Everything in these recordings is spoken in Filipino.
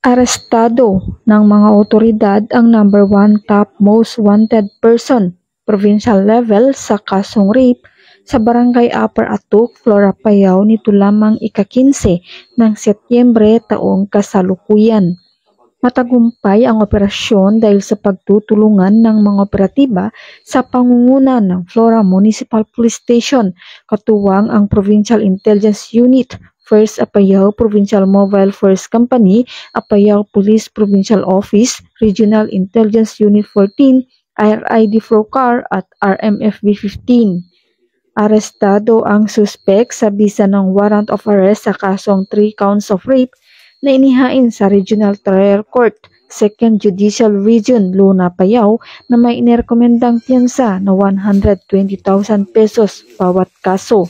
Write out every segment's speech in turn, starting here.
Arestado ng mga otoridad ang number 1 top most wanted person, provincial level sa kasong rape sa Barangay Upper Atuk, Flora Payao nito lamang ika-15 ng Setyembre taong kasalukuyan. Matagumpay ang operasyon dahil sa pagtutulungan ng mga operatiba sa pangunguna ng Flora Municipal Police Station, katuwang ang Provincial Intelligence Unit, 1st Apayao Provincial Mobile Force Company, Apayao Police Provincial Office, Regional Intelligence Unit 14, RID Frocar at RMFB 15. Arestado ang suspek sa bisa ng warrant of arrest sa kasong 3 counts of rape na inihain sa Regional Trial Court, 2nd Judicial Region, Luna, Payao na may inirekomendang piyansa na 120,000 pesos bawat kaso.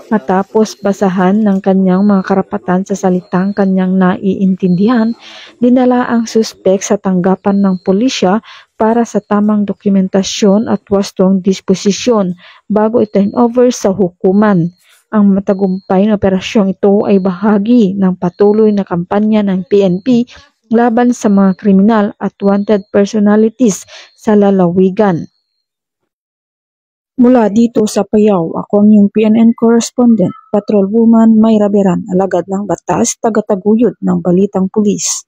Matapos basahan ng kanyang mga karapatan sa salitang kanyang naiintindihan, dinala ang suspek sa tanggapan ng pulisya para sa tamang dokumentasyon at wastong disposisyon bago i-turn over sa hukuman. Ang matagumpay na operasyong ito ay bahagi ng patuloy na kampanya ng PNP laban sa mga kriminal at wanted personalities sa lalawigan. Mula dito sa Payao, ako ang iyong PNN correspondent, Patrolwoman Mayra Beran, alagad ng batas, tagataguyod ng Balitang Pulis.